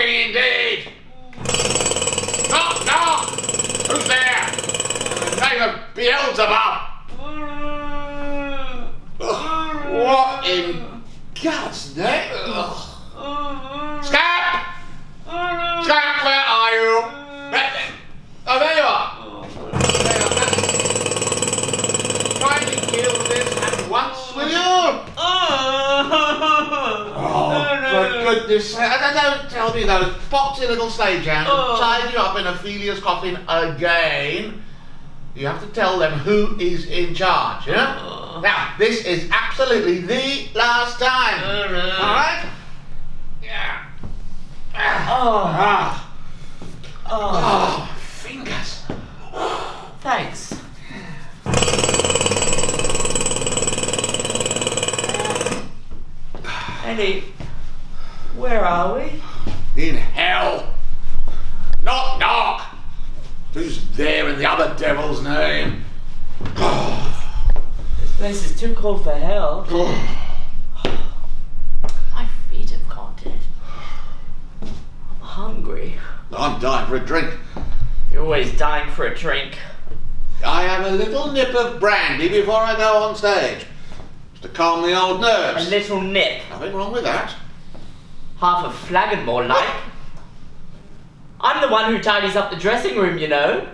Indeed! Knock, knock! Who's there? In the name of Beelzebub! What in God's name? Scamp! Scamp, where are you? Oh, there you are! Try to kill this at once, will you? For goodness sake, don't tell me those foxy little stagehands have tied you up in Ophelia's coffin again. You have to tell them who is in charge, you know? Now, this is absolutely the last time. Alright? Yeah. Fingers. Thanks. Andy, where are we? In hell. Knock, knock. Who's there in the other devil's name? This place is too cold for hell. My feet have caught it. I'm hungry. I'm dying for a drink. You're always dying for a drink. I have a little nip of brandy before I go on stage. Just to calm the old nerves. A little nip. Nothing wrong with that. Half a flagon more like. I'm the one who tidies up the dressing room, you know.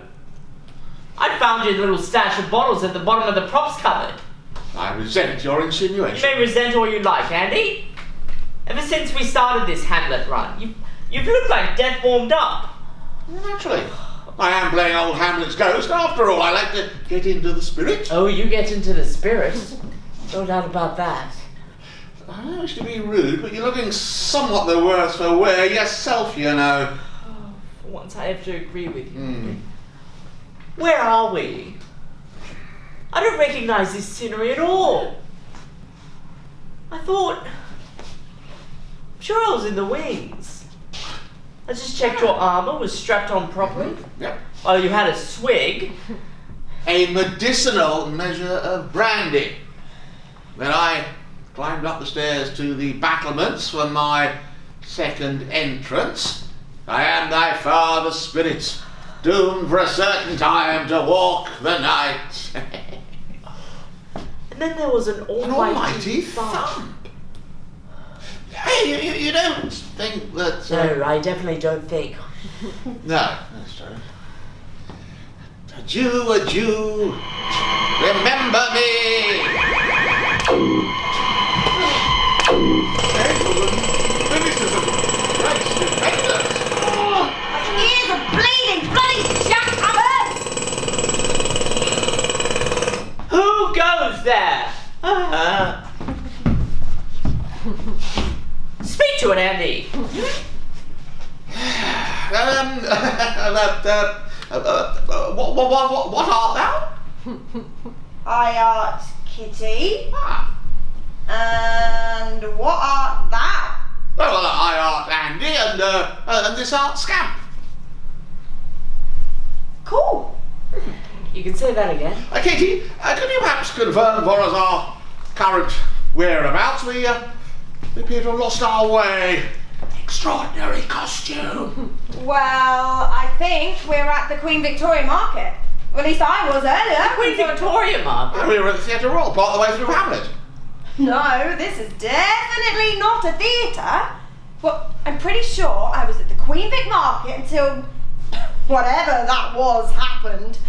I found your little stash of bottles at the bottom of the props cupboard. I resent your You insinuation. may resent all you like, Andy. Ever since we started this Hamlet run, you've looked like death warmed up. Well, naturally. I am playing old Hamlet's ghost after all. I like to get into the spirit. Oh, you get into the spirit. No doubt about that. I don't wish to be rude, but you're looking somewhat the worse for wear yourself, you know. Oh, for once I have to agree with you. Where are we? I don't recognize this scenery at all. I thought... I'm sure I was in the wings. I just checked your armour was strapped on properly. Yep. Oh, you had a swig. A medicinal measure of brandy. Then I climbed up the stairs to the battlements for my second entrance. I am thy father's spirit, doomed for a certain time to walk the night. And then there was an almighty thump. Hey, you don't think that... No, I definitely don't think. No, that's true. A Jew, remember me! Criticism, grace, defenders! My ears are bleeding, bloody jackrabbits! Who goes there? Speak to it, Andy. What art thou? I art Kitty. Ah. And what art thou? Well, I art Andy, and this art Scamp. Cool. You can say that again. Katie, could you perhaps confirm for us our current whereabouts? We appear to have lost our way. Extraordinary costume. Well, I think we're at the Queen Victoria Market. Well, at least I was earlier. Queen Victoria Market. We were at the Theatre Royal part of the way through Hamlet. No, this is definitely not a theatre. Well, I'm pretty sure I was at the Queen Vic Market until whatever that was happened.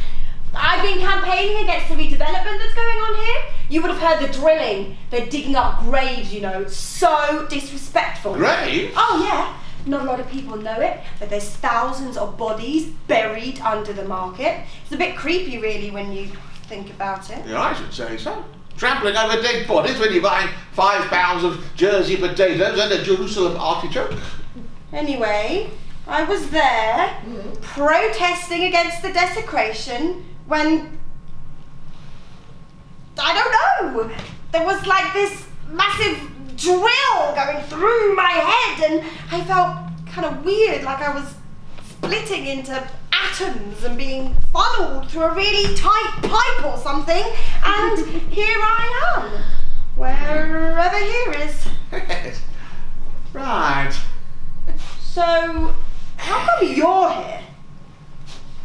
I've been campaigning against the redevelopment that's going on here. You would have heard the drilling. They're digging up graves, you know. It's so disrespectful. Graves? Oh, yeah. Not a lot of people know it, but there's thousands of bodies buried under the market. It's a bit creepy, really, when you think about it. Yeah, I should say so. Trampling over dead bodies when you're buying 5 pounds of Jersey potatoes and a Jerusalem artichoke. Anyway, I was there protesting against the desecration when, I don't know, there was like this massive drill going through my head and I felt kind of weird, like I was splitting into atoms and being funneled through a really tight pipe or something, and here I am, wherever here is. Yes. Right. So, how come you're here?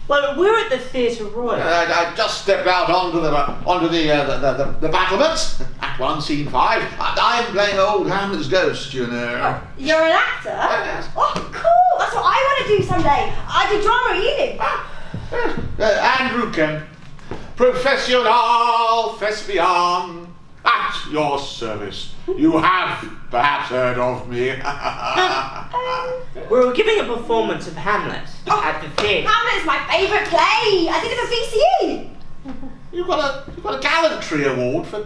Well, we're at the Theatre Royal. I just stepped out onto the battlements. Act 1, Scene 5. I'm playing old Hamlet's ghost, you know. You're an actor? Yes. Oh, cool! That's what I want to do someday. I do drama at uni. Andrew Kemp, professional thespian, at your service. You have perhaps heard of me. We were giving a performance of Hamlet at the theatre. Hamlet's my favourite play. I did it for VCE. You got a gallantry award for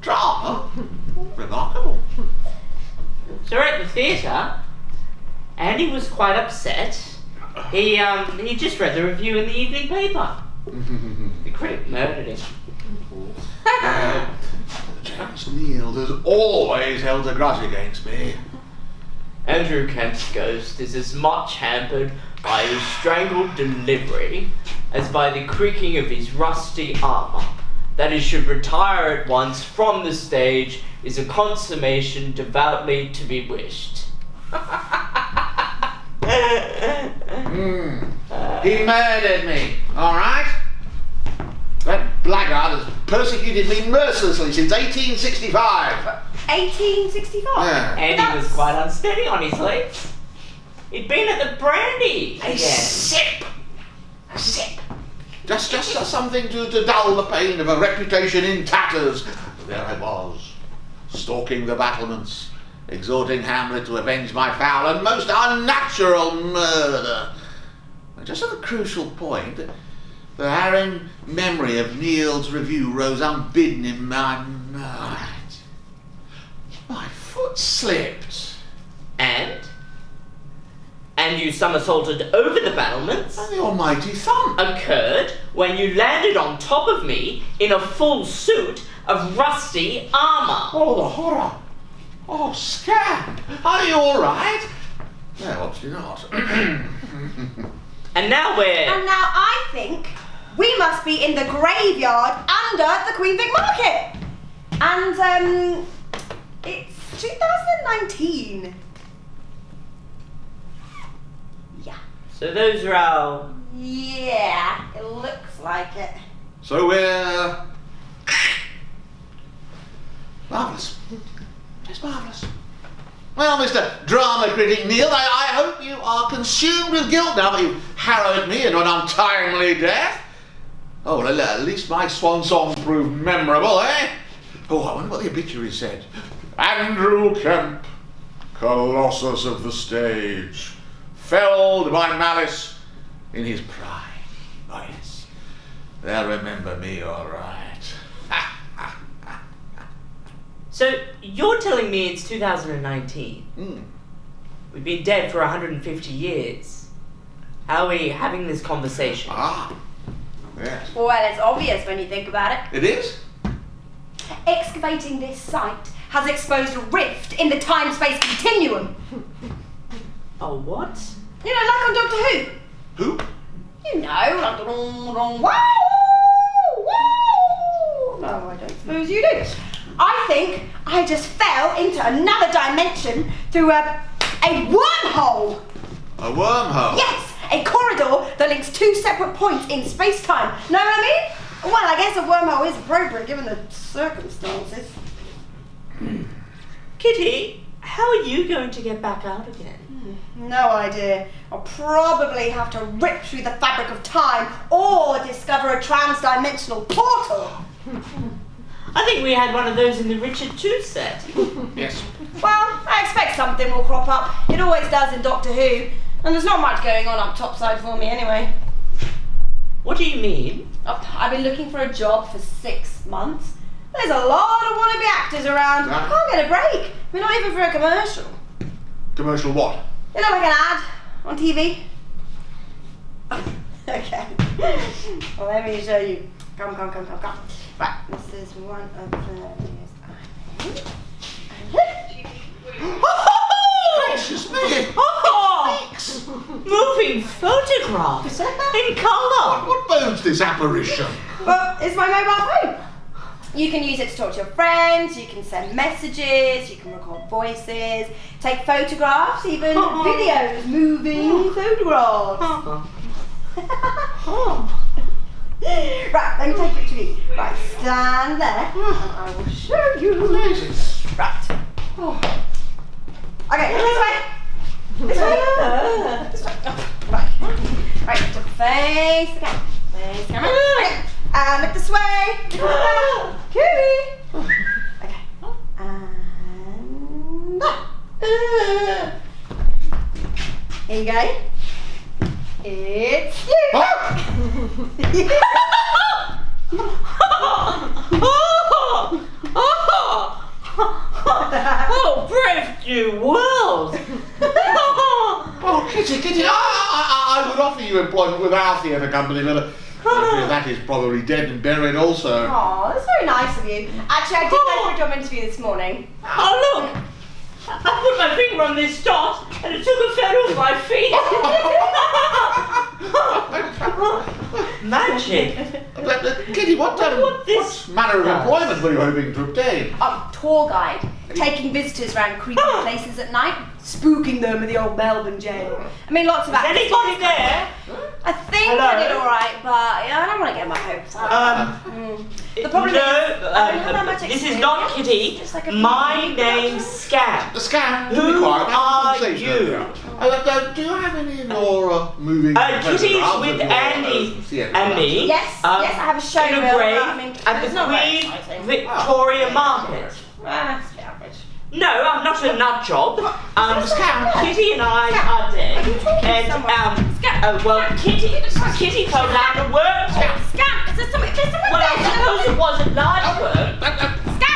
drama. Remarkable. So we're at the theatre, and he was quite upset. He just read the review in the evening paper. The critic murdered him. James Neild has always held a grudge against me. Andrew Kemp's ghost is as much hampered by his strangled delivery as by the creaking of his rusty armour. That he should retire at once from the stage is a consummation devoutly to be wished. He murdered me, alright? That blackguard has persecuted me mercilessly since 1865. 1865? Yeah. And he was quite unsteady on his legs. He'd been at the brandy again. Sip! Just something to dull the pain of a reputation in tatters. There I was, stalking the battlements, exhorting Hamlet to avenge my foul and most unnatural murder. And just at the crucial point, the harrowing memory of Neild's review rose unbidden in my mind. My foot slipped. And you somersaulted over the battlements. And the almighty thump occurred when you landed on top of me in a full suit of rusty armour. Oh, the horror! Oh, scab! Are you all right? No, obviously not. And now I think we must be in the graveyard under the Queen Vic Market. And, it's 2019. Yeah. So those are our... Yeah, it looks like it. So we're... marvellous. Just marvellous. Well, Mr. Drama Critic Neild, I hope you are consumed with guilt now that you've harrowed me into an untimely death. Oh, well, at least my swan song proved memorable, eh? Oh, I wonder what the obituary said. Andrew Kemp, Colossus of the stage, felled by malice in his prime. Oh, yes. They'll remember me all right. So you're telling me it's 2019? We've been dead for 150 years. How are we having this conversation? Ah, yes. Well, it's obvious when you think about it. It is? Excavating this site has exposed a rift in the time-space continuum. Oh, what? You know, like on Doctor Who. Who? You know, like wow. No, I don't suppose you do. I think I just fell into another dimension through a wormhole. A wormhole? Yes, a corridor that links two separate points in space-time. Know what I mean? Well, I guess a wormhole is appropriate given the circumstances. Kitty, how are you going to get back out again? No idea. I'll probably have to rip through the fabric of time or discover a trans-dimensional portal. I think we had one of those in the Richard II set. Yes. Well, I expect something will crop up. It always does in Doctor Who. And there's not much going on up topside for me anyway. What do you mean? Oh, I've been looking for a job for 6 months. There's a lot of wannabe actors around. I can't get a break. I mean, not even for a commercial. Commercial what? You know, like an ad on TV. Okay. Well, let me show you. Come. Right, this is one of the videos I made. Gracious me! Moving photographs in colour. What bodes this apparition? Well, it's my mobile phone. You can use it to talk to your friends, you can send messages, you can record voices, take photographs, even videos, moving photographs. Right, let me take a picture of you. Right, stand there, and I will show you. Amazing. Right. Okay, this way. This way. This way. Right. Right, to face the camera. Face the camera. Okay. And look this way. Cutie. Okay. And here you go. It's you. Oh, brave new world! Oh, Kitty, I would offer you employment with our theatre company, but I fear that is probably dead and buried also. Oh, that's very nice of you. Actually, I did go for a job interview this morning. Oh, look! I put my finger on this dot and it took a feather off my feet. Magic. Kitty, what manner of employment were you hoping to obtain? Tour guide. Taking visitors around creepy places at night, spooking them in the old Melbourne jail. I mean, lots of Is actors. anybody there? I think Hello? I did alright, but yeah, I don't want to get my hopes up. The problem is, I don't have that much this is experience. not Kitty. Just like a My name's Scam. The scam? Who are you? Do you have any in your moving Kitty's photographs with of your, Andy theatre and me. Yes, yes, I have a show in a reel, grave but I mean, at it's the not very Queen exciting. Victoria Market. That's the average. No, I'm not a nut job. Kitty and I are dead. Are you talking to And someone? Kitty fell down the work. Scam! Is there something? There's something Well, I there. suppose it wasn't large work.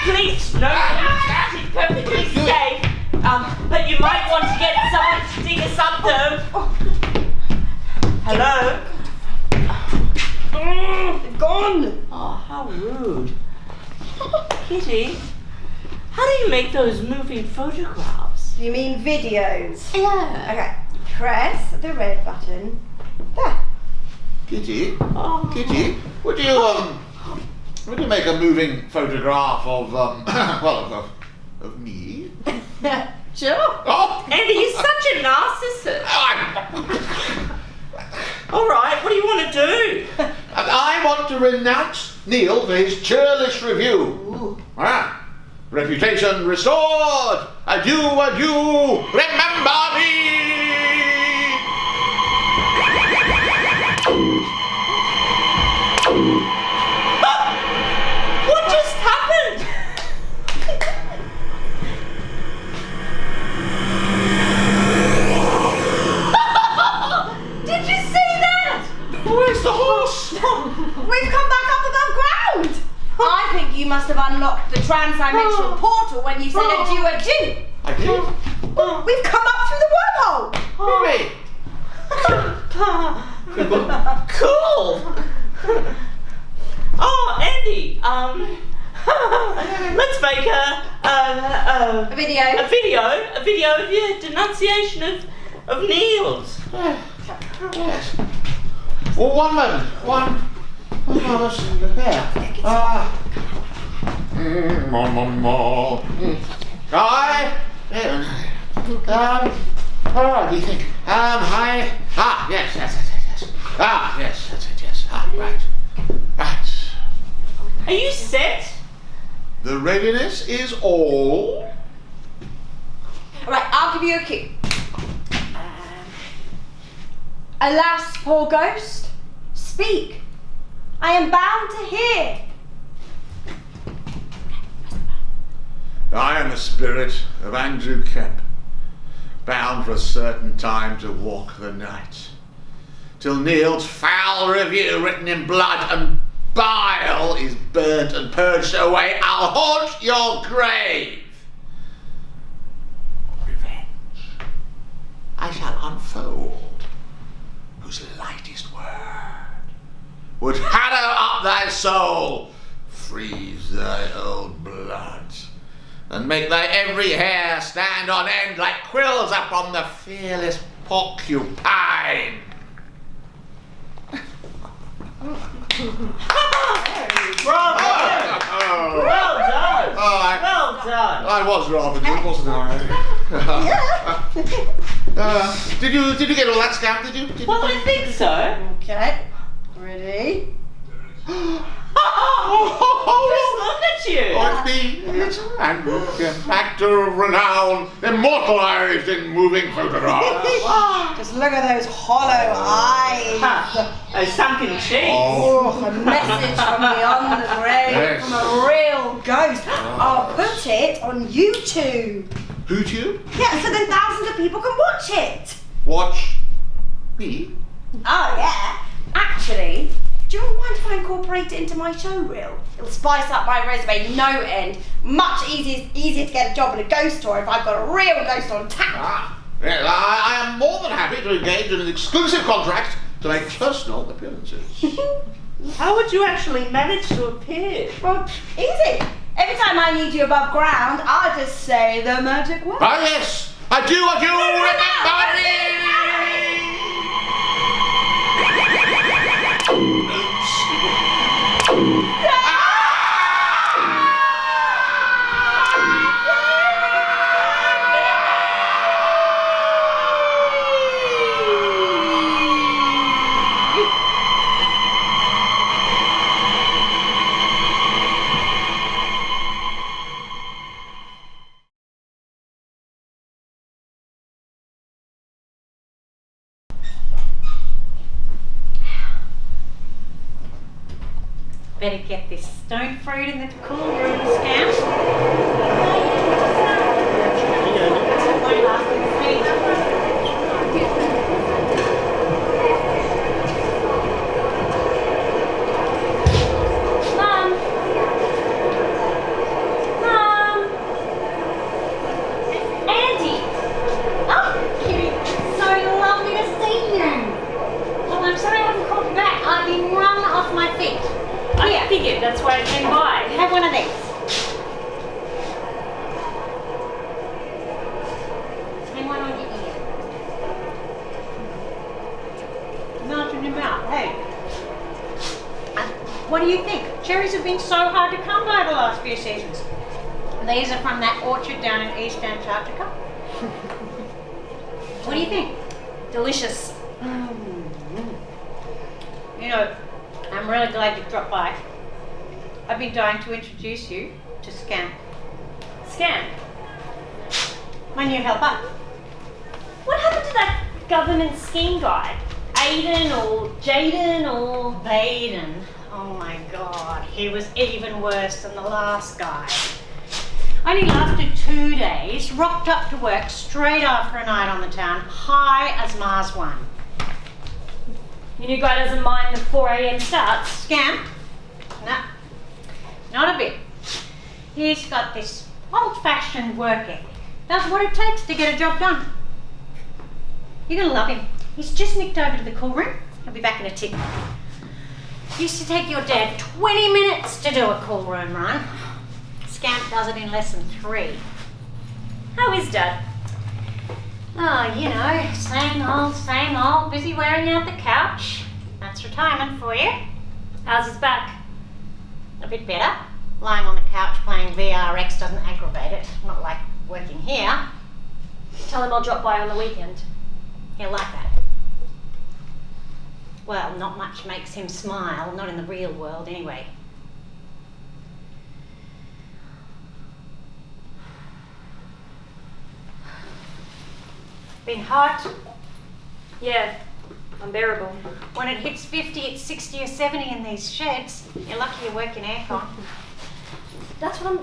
Please, no, that is perfectly safe. But you might want to get someone to dig us up though. Hello? They've gone. Oh, how rude. Kitty, how do you make those moving photographs? You mean videos? Yeah. Okay. Press the red button. There. Kitty, Oh. Kitty, would you make a moving photograph of of me? Sure. Oh, Andy, you're such a narcissist. All right, what do you want to do? I want to renounce Neil for his churlish review. Reputation restored. Adieu, adieu. Remember me. What just happened? Did you see that? Where's the horse? We've come back up above ground. I think you must have unlocked the trans-dimensional portal when you said adieu, adieu. I did. We've come up through the wormhole. Really? Cool. Oh, Andy. Let's make a video. A video of your denunciation of Neil's. Yes. Well, one moment. One moment. There. More. Hi. What do you think? Hi. Yes. Yes. Yes. Right. Are you set? The readiness is all. Right, I'll give you a cue. Alas, poor ghost, speak. I am bound to hear. I am the spirit of Andrew Kemp, bound for a certain time to walk the night. till Neil's foul review written in blood and bile is burnt and purged away. I'll haunt your grave. Revenge I shall unfold, whose lightest word would harrow up thy soul, freeze thy old blood, and make thy every hair stand on end like quills upon the fearless porcupine. Bravo! Well done! Well done! I was rather good, wasn't I? Did you get all that, Scam? Did you? Well, I think so. Okay. Ready? Just look at you! It's me, it's Andrew, actor of renown, immortalized in moving photograph. Just look at those hollow eyes. A sunken cheeks. Oh, a message from beyond the grave, Yes. from a real ghost. I'll put it on YouTube. YouTube? Yeah, so then thousands of people can watch it. Watch me? Oh yeah. Actually, do you mind if I incorporate it into my show reel? It'll spice up my resume no end. Much easier to get a job in a ghost story if I've got a real ghost on tap. Yes, I am more than happy to engage in an exclusive contract to make personal appearances. How would you actually manage to appear? Well, easy. Every time I need you above ground, I just say the magic word. Ah, yes, I do remember me. Better get this stone fruit in the cool room, Scamp. Mum! Andy! Oh, Kitty, so lovely to see you. Well, I'm sorry I haven't called you back. I've been run off my feet. I figured that's why I came by. Have one of these. And one on your ear. Melting him out. Hey. What do you think? Cherries have been so hard to come by the last few seasons. These are from that orchard down in East Antarctica. What do you think? Delicious. You know, I'm really glad you dropped by. I've been dying to introduce you to Scamp. Scamp. My new helper. What happened to that government scheme guy? Aiden or Jaden or... Baden. Oh my god, he was even worse than the last guy. Only lasted 2 days, rocked up to work straight after a night on the town, high as Mars one. Your new guy doesn't mind the 4 a.m. starts. Scamp? Nah, not a bit. He's got this old-fashioned work ethic. Does what it takes to get a job done. You're gonna love him. He's just nicked over to the cool room. He'll be back in a tick. Used to take your dad 20 minutes to do a cool room run. Scamp does it in less than 3. How is Dad? Oh, you know, same old, busy wearing out the couch. That's retirement for you. How's his back? A bit better. Lying on the couch playing VRX doesn't aggravate it. Not like working here. Tell him I'll drop by on the weekend. He'll like that. Well, not much makes him smile, not in the real world anyway. Been hot. Yeah, unbearable. When it hits 50, it's 60 or 70 in these sheds. You're lucky you work in aircon. That's what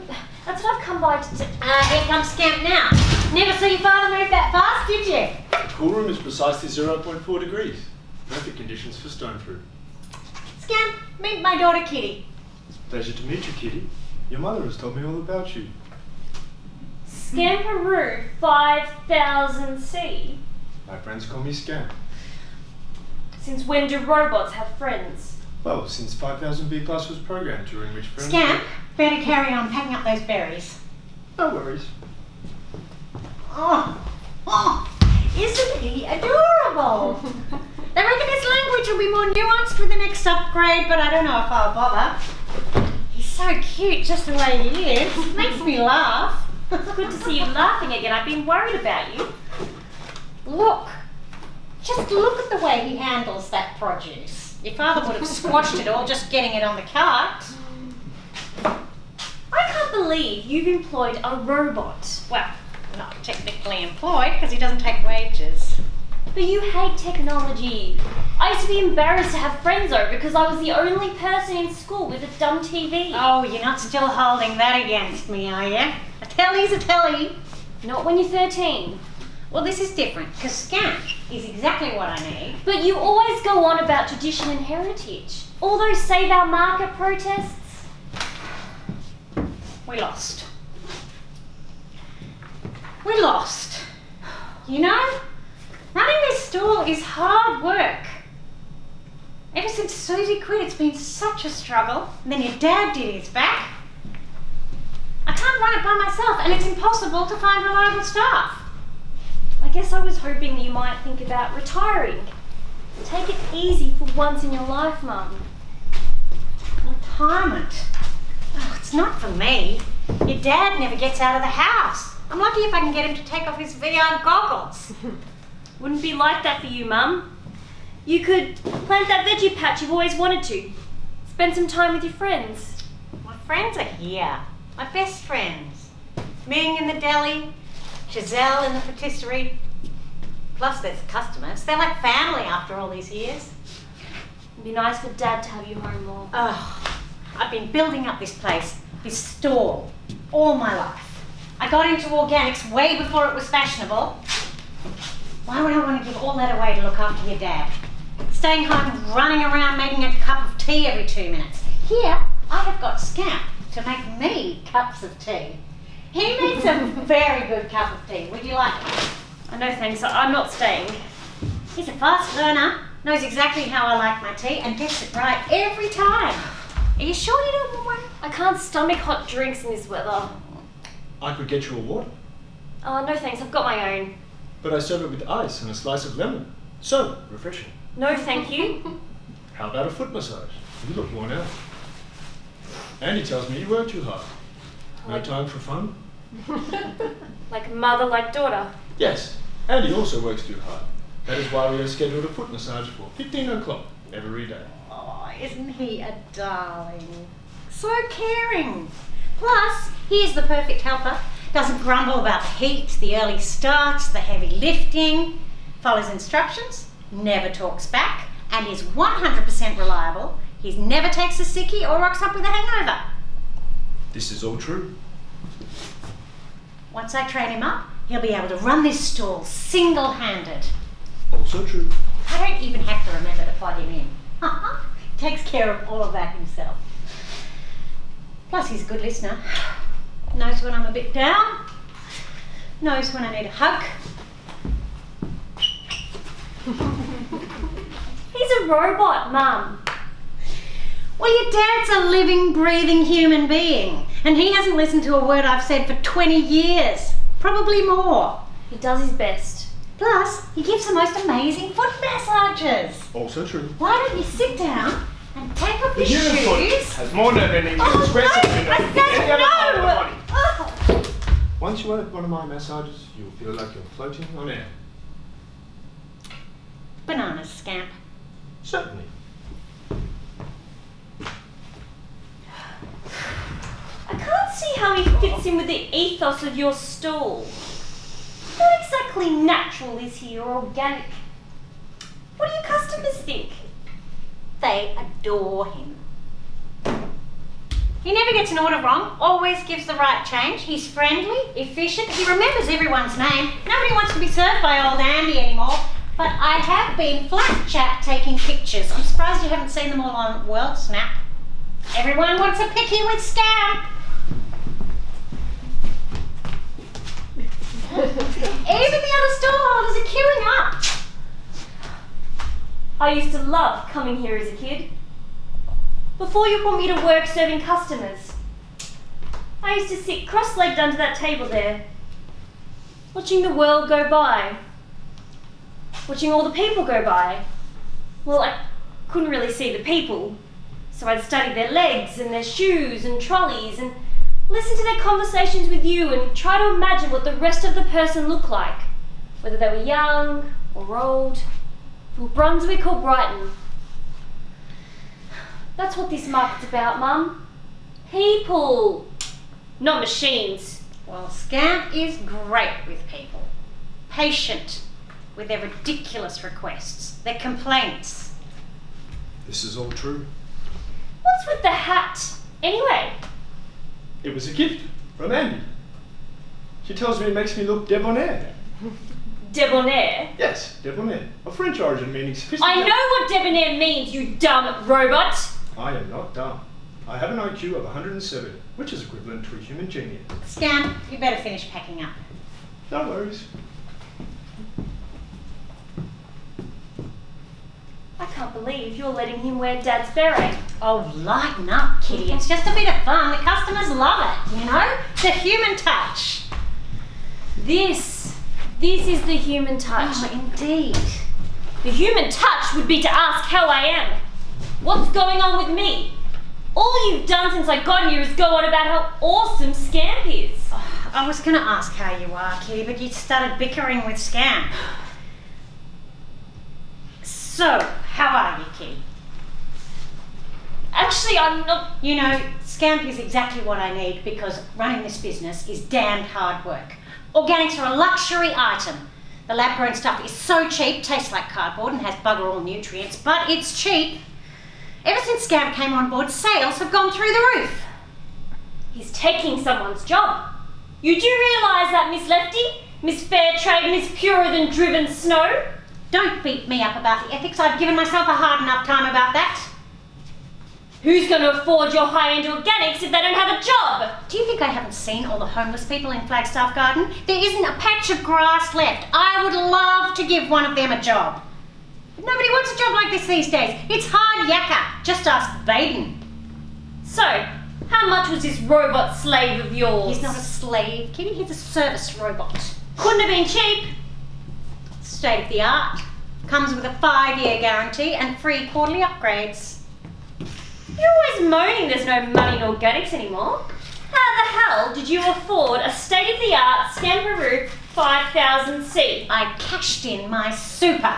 I've come by to... Here comes Scamp now. Never saw your father move that fast, did you? The cool room is precisely 0.4 degrees. Perfect conditions for stone fruit. Scamp, meet my daughter Kitty. It's a pleasure to meet you, Kitty. Your mother has told me all about you. Scamperoo 5000C. My friends call me Scamp. Since when do robots have friends? Well, since 5000B Plus was programmed, during which friends... Scamp, better carry on packing up those berries. No worries. Oh, isn't he adorable? They reckon his language will be more nuanced with the next upgrade, but I don't know if I'll bother. He's so cute just the way he is. Makes me laugh. It's good to see you laughing again. I've been worried about you. Look. Just look at the way he handles that produce. Your father would have squashed it all just getting it on the cart. I can't believe you've employed a robot. Well, not technically employed because he doesn't take wages. But you hate technology. I used to be embarrassed to have friends over because I was the only person in school with a dumb TV. Oh, you're not still holding that against me, are you? A telly's a telly. Not when you're 13. Well, this is different because Scamp is exactly what I need. But you always go on about tradition and heritage. All those Save Our Market protests. We lost. We lost. You know, running this stall is hard work. Ever since Susie quit, it's been such a struggle. And then your dad did his back. I can't run it by myself, and it's impossible to find reliable staff. I guess I was hoping that you might think about retiring. Take it easy for once in your life, Mum. Retirement? Oh, it's not for me. Your dad never gets out of the house. I'm lucky if I can get him to take off his VR goggles. Wouldn't be like that for you, Mum. You could plant that veggie patch you've always wanted to. Spend some time with your friends. My friends are here. My best friends. Ming in the deli, Giselle in the patisserie. Plus there's customers. They're like family after all these years. It'd be nice for Dad to have you home more. Oh, I've been building up this place, this stall, all my life. I got into organics way before it was fashionable. Why would I want to give all that away to look after your dad? Staying home, running around making a cup of tea every 2 minutes. Here, I have got Scamp to make me cups of tea. He makes a very good cup of tea. Would you like one? No thanks, I'm not staying. He's a fast learner, knows exactly how I like my tea and gets it right every time. Are you sure you don't want one? I can't stomach hot drinks in this weather. I could get you a water, No thanks, I've got my own. but I serve it with ice and a slice of lemon. So refreshing. No thank you. How about a foot massage? You look worn out. Andy tells me you work too hard. No time for fun? Like mother, like daughter. Yes, Andy also works too hard. That is why we have scheduled a foot massage for 15 o'clock every day. Oh, isn't he a darling? So caring. Plus, he is the perfect helper. Doesn't grumble about the heat, the early starts, the heavy lifting. Follows instructions, never talks back, and is 100% reliable. He never takes a sickie or rocks up with a hangover. This is all true. Once I train him up, he'll be able to run this stall single-handed. Also true. I don't even have to remember to plug him in. Takes care of all of that himself. Plus, he's a good listener. Knows when I'm a bit down. Knows when I need a hug. He's a robot, Mum. Well, your dad's a living, breathing human being, and he hasn't listened to a word I've said for 20 years. Probably more. He does his best. Plus, he gives the most amazing foot massages. Also true. Why don't you sit down and take off The your human foot shoes? has more nerve endings and Oh, expressive no, than I any other part of the body. said no! Oh. Once you have one of my massages, you'll feel like you're floating on air. Bananas, Scamp. Certainly. I can't see how he fits in with the ethos of your stall. Not exactly natural, is he, or organic? What do your customers think? They adore him. He never gets an order wrong, always gives the right change. He's friendly, efficient, he remembers everyone's name. Nobody wants to be served by old Andy anymore. But I have been flat chat taking pictures. I'm surprised you haven't seen them all on World Snap. Everyone wants a picky with Scamp. Even the other stallholders are queuing up. I used to love coming here as a kid. Before you put me to work serving customers, I used to sit cross-legged under that table there, watching the world go by, watching all the people go by. Well, I couldn't really see the people, so I'd study their legs and their shoes and trolleys and listen to their conversations with you and try to imagine what the rest of the person looked like, whether they were young or old, from Brunswick or Brighton. That's what this market's about, Mum. People, not machines. Well, Scamp is great with people. Patient with their ridiculous requests, their complaints. This is all true. What's with the hat, anyway? It was a gift from Andy. She tells me it makes me look debonair. Debonair? Yes, debonair. Of French origin meaning sophisticated. I know what debonair means, you dumb robot. I am not dumb. I have an IQ of 107, which is equivalent to a human genius. Scamp, you better finish packing up. No worries. I can't believe you're letting him wear Dad's beret. Oh, lighten up, Kitty. It's just a bit of fun. The customers love it, you know? The human touch. This is the human touch. Oh, indeed. The human touch would be to ask how I am. What's going on with me? All you've done since I got here is go on about how awesome Scamp is. Oh, I was going to ask how you are, Kitty, but you started bickering with Scamp. So, how are you, Kitty? Actually, I'm not... You know, Scamp is exactly what I need because running this business is damned hard work. Organics are a luxury item. The lab-grown stuff is so cheap, tastes like cardboard and has bugger all nutrients, but it's cheap. Ever since Scamp came on board, sales have gone through the roof. He's taking someone's job. You do realise that, Miss Lefty? Miss Fairtrade, Miss Purer Than Driven Snow? Don't beat me up about the ethics. I've given myself a hard enough time about that. Who's going to afford your high-end organics if they don't have a job? Do you think I haven't seen all the homeless people in Flagstaff Garden? There isn't a patch of grass left. I would love to give one of them a job. But nobody wants a job like this these days. It's hard yakka. Just ask Baden. So, how much was this robot slave of yours? He's not a slave, Kitty. He's a service robot. Couldn't have been cheap. State of the art. Comes with a 5-year guarantee and free quarterly upgrades. You're always moaning there's no money in organics anymore. How the hell did you afford a state-of-the-art Scamperoo 5000C? I cashed in my super.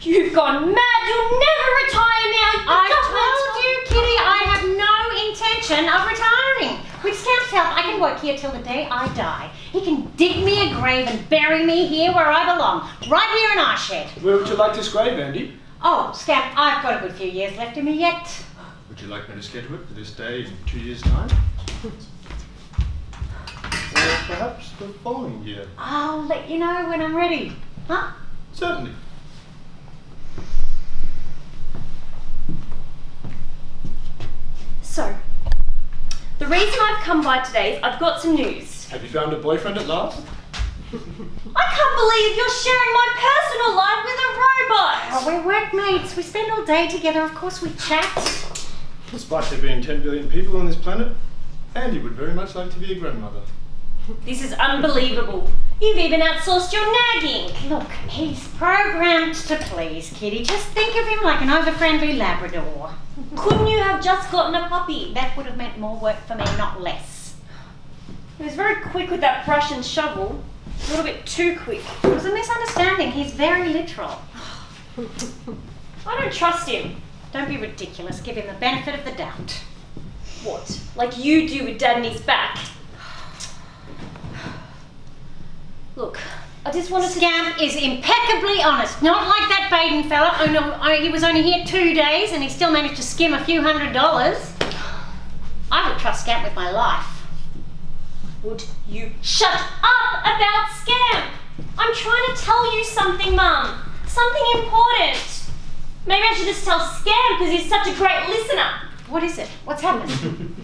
You've gone mad. You'll never retire now. I told you, Kitty, I have no intention of retiring. With Scamp's help, I can work here till the day I die. He can dig me a grave and bury me here where I belong, right here in our shed. Where would you like this grave, Andy? Oh, Scamp, I've got a good few years left in me yet. Would you like me to schedule it for this day in 2 years' time? Or perhaps the following year? I'll let you know when I'm ready. Huh? Certainly. So, the reason I've come by today is I've got some news. Have you found a boyfriend at last? I can't believe you're sharing my personal life with a robot! Oh, we're workmates. We spend all day together. Of course we chat. Despite there being 10 billion people on this planet, Andy would very much like to be a grandmother. This is unbelievable. You've even outsourced your nagging. Look, he's programmed to please, Kitty. Just think of him like an over-friendly Labrador. Couldn't you have just gotten a puppy? That would have meant more work for me, not less. He was very quick with that brush and shovel. A little bit too quick. It was a misunderstanding. He's very literal. I don't trust him. Don't be ridiculous. Give him the benefit of the doubt. What? Like you do with Dad and his back? Look, I just wanted to... Scamp is impeccably honest. Not like that Baden fella. Oh no, he was only here 2 days and he still managed to skim a few $100s. I would trust Scamp with my life. Would you shut up about Scamp? I'm trying to tell you something, Mum. Something important. Maybe I should just tell Scam because he's such a great listener. What is it? What's happened?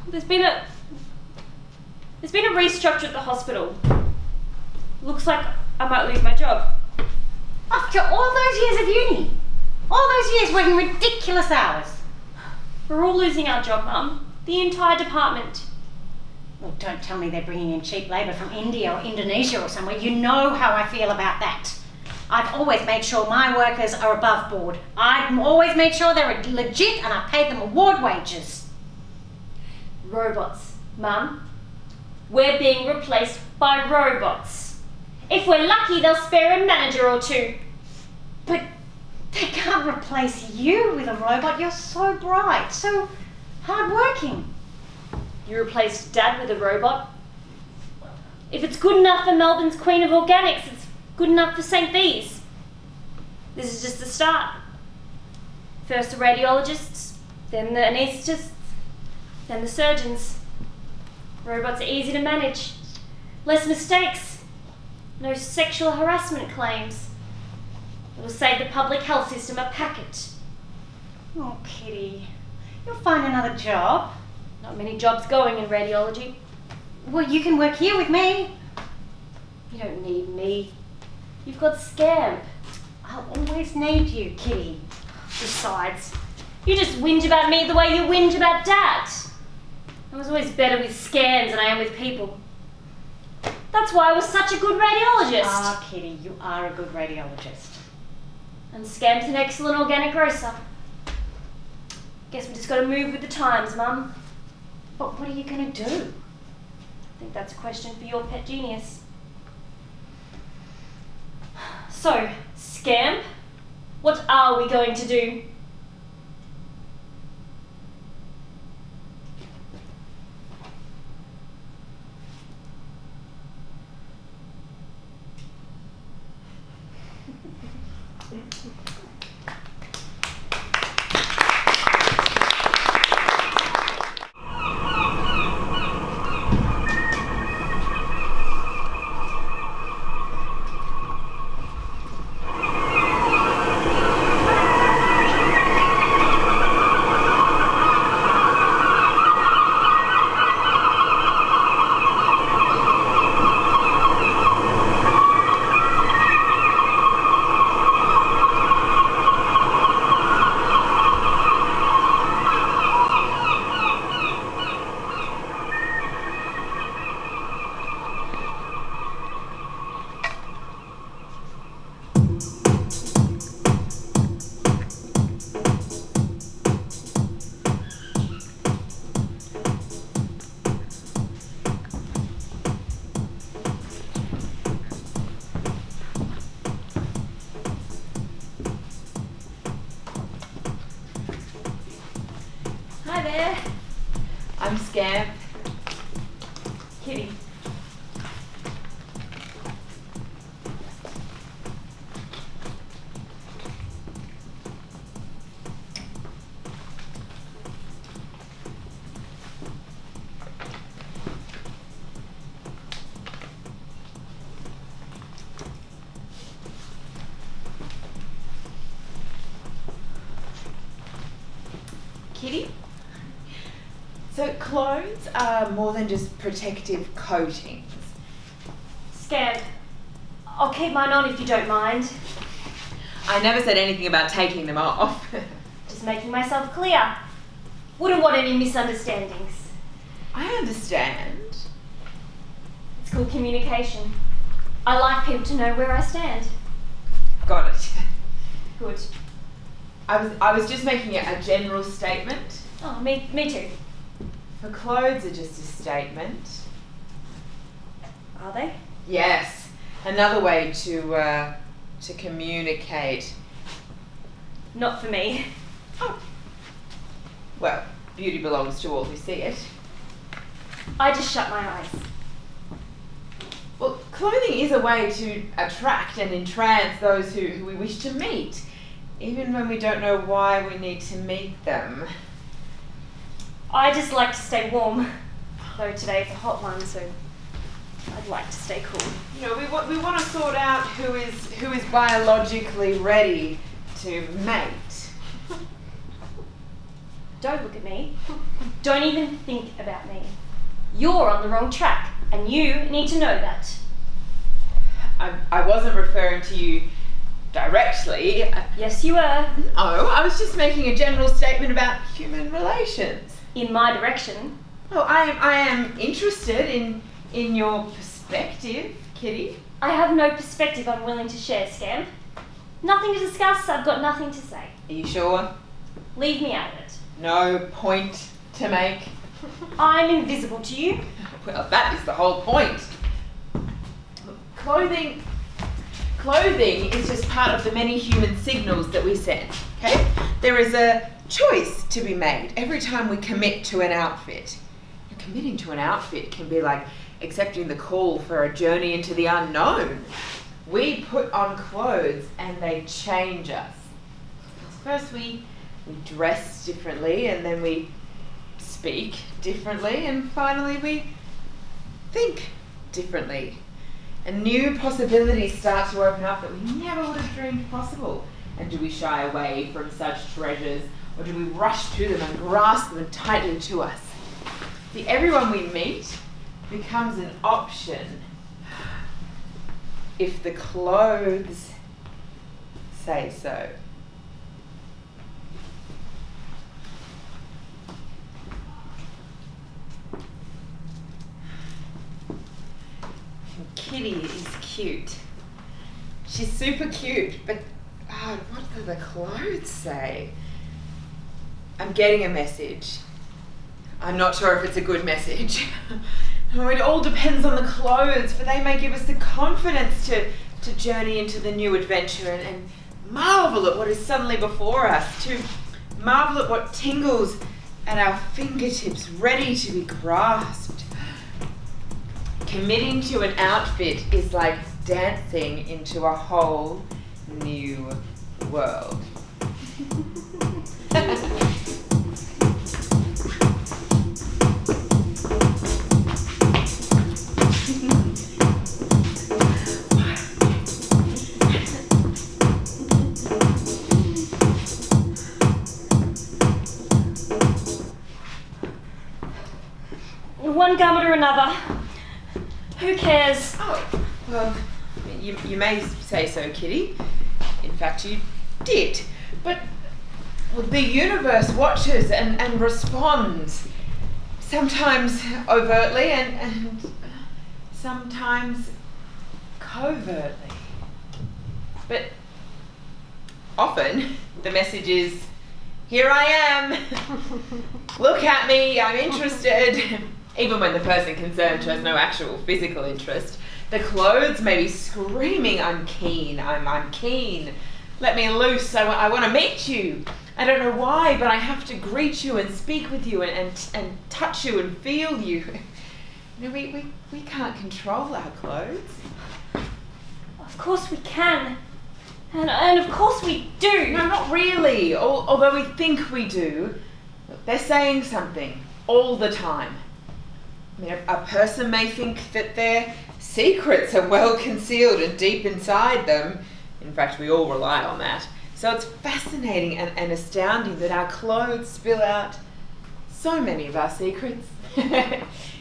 There's been a restructure at the hospital. Looks like I might lose my job. After all those years of uni, all those years working ridiculous hours. We're all losing our job, Mum. The entire department. Well, don't tell me they're bringing in cheap labour from India or Indonesia or somewhere. You know how I feel about that. I've always made sure my workers are above board. I've always made sure they're legit and I've paid them award wages. Robots, Mum. We're being replaced by robots. If we're lucky, they'll spare a manager or two. But they can't replace you with a robot. You're so bright, so hard-working. You replaced Dad with a robot. If it's good enough for Melbourne's Queen of Organics, it's good enough for St. V's. This is just the start. First the radiologists, then the anaesthetists, then the surgeons. Robots are easy to manage. Less mistakes. No sexual harassment claims. It'll save the public health system a packet. Oh, Kitty, you'll find another job. Not many jobs going in radiology. Well, you can work here with me. You don't need me. You've got Scamp. I'll always need you, Kitty. Besides, you just whinge about me the way you whinge about Dad. I was always better with scans than I am with people. That's why I was such a good radiologist. Ah, Kitty, you are a good radiologist. And Scamp's an excellent organic grocer. Guess we just got to move with the times, Mum. But what are you going to do? I think that's a question for your pet genius. So, Scamp, what are we going to do? I'm Scamp. Kitty. Kitty? So clothes are more than just protective coatings. Scamp. I'll keep mine on if you don't mind. I never said anything about taking them off. Just making myself clear. Wouldn't want any misunderstandings. I understand. It's called communication. I like people to know where I stand. Got it. Good. I was just making a general statement. Oh, me too. For clothes are just a statement. Are they? Yes. Another way to communicate. Not for me. Oh. Well, beauty belongs to all who see it. I just shut my eyes. Well, clothing is a way to attract and entrance those who we wish to meet, even when we don't know why we need to meet them. I just like to stay warm. Though today's a hot one, so I'd like to stay cool. You know, we want to sort out who is biologically ready to mate. Don't look at me. Don't even think about me. You're on the wrong track, and you need to know that. I wasn't referring to you directly. Yes, you were. No, I was just making a general statement about human relations. In my direction. Oh, I am interested in your perspective, Kitty. I have no perspective I'm willing to share, Scamp. Nothing to discuss, I've got nothing to say. Are you sure? Leave me out of it. No point to make. I'm invisible to you. Well, that is the whole point. Clothing is just part of the many human signals that we send, okay? There is a choice to be made every time we commit to an outfit. And committing to an outfit can be like accepting the call for a journey into the unknown. We put on clothes and they change us. First we dress differently, and then we speak differently, and finally we think differently. And new possibilities start to open up that we never would have dreamed possible. And do we shy away from such treasures, or do we rush to them and grasp them tightly to us? See, everyone we meet becomes an option if the clothes say so. Kitty is cute. She's super cute, but what do the clothes say? I'm getting a message. I'm not sure if it's a good message. It all depends on the clothes, for they may give us the confidence to journey into the new adventure and marvel at what is suddenly before us, to marvel at what tingles at our fingertips, ready to be grasped. Committing to an outfit is like dancing into a whole new world. One garment or another. Who cares? Oh, well, you may say so, Kitty. In fact, you did. But the universe watches and responds. Sometimes overtly and sometimes covertly. But often the message is, here I am. Look at me, I'm interested. Even when the person concerned has no actual physical interest. The clothes may be screaming, I'm keen, I'm keen. Let me loose, I want to meet you. I don't know why, but I have to greet you and speak with you and touch you and feel you. You know, we can't control our clothes. Of course we can. And of course we do. No, not really. Although we think we do, they're saying something all the time. I mean, a person may think that their secrets are well concealed and deep inside them. In fact, we all rely on that. So it's fascinating and astounding that our clothes spill out so many of our secrets.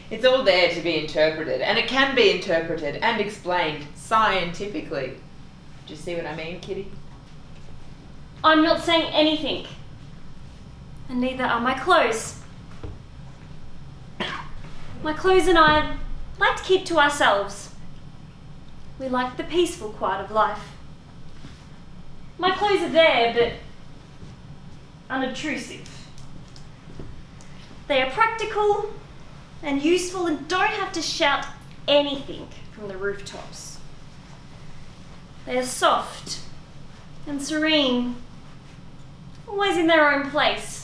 It's all there to be interpreted, and it can be interpreted and explained scientifically. Do you see what I mean, Kitty? I'm not saying anything. And neither are my clothes. My clothes and I like to keep to ourselves. We like the peaceful quiet of life. My clothes are there, but unobtrusive. They are practical and useful and don't have to shout anything from the rooftops. They are soft and serene, always in their own place.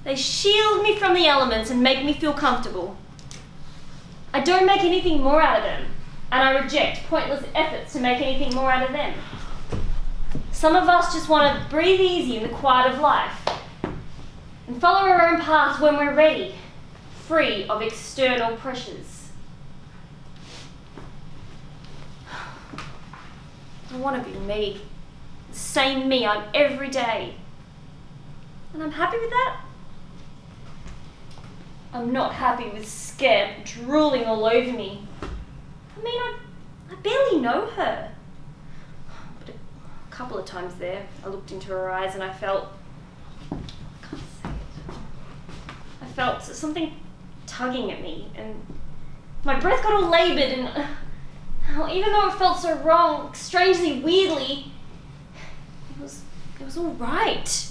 They shield me from the elements and make me feel comfortable. I don't make anything more out of them, and I reject pointless efforts to make anything more out of them. Some of us just want to breathe easy in the quiet of life and follow our own paths when we're ready, free of external pressures. I want to be me. The same me I'm every day. And I'm happy with that. I'm not happy with Scamp drooling all over me. I mean, I barely know her. But a couple of times there, I looked into her eyes and I felt... I can't say it. I felt something tugging at me, and my breath got all laboured, and even though it felt so wrong, strangely, weirdly, it was all right.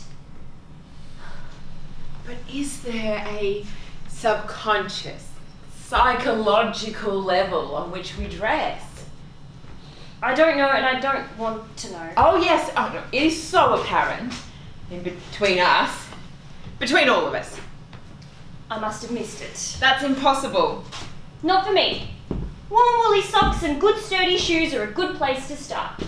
But is there a subconscious, psychological level on which we dress? I don't know, and I don't want to know. Oh yes, oh, no, it is so apparent in between us, between all of us. I must have missed it. That's impossible. Not for me. Warm woolly socks and good sturdy shoes are a good place to start.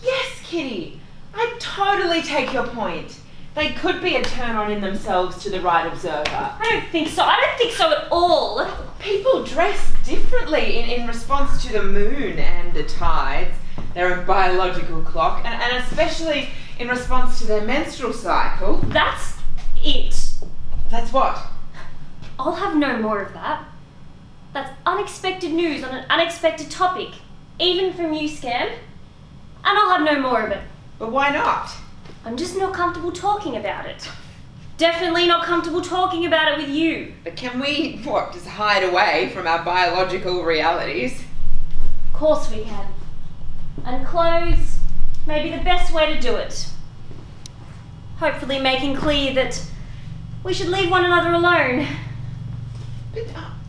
Yes, Kitty, I totally take your point. They could be a turn on in themselves to the right observer. I don't think so. I don't think so at all. People dress differently in response to the moon and the tides, their own biological clock, and especially in response to their menstrual cycle. That's it. That's what? I'll have no more of that. That's unexpected news on an unexpected topic, even from you, Scam. And I'll have no more of it. But why not? I'm just not comfortable talking about it. Definitely not comfortable talking about it with you. But can we, just hide away from our biological realities? Of course we can. And clothes may be the best way to do it. Hopefully making clear that we should leave one another alone. But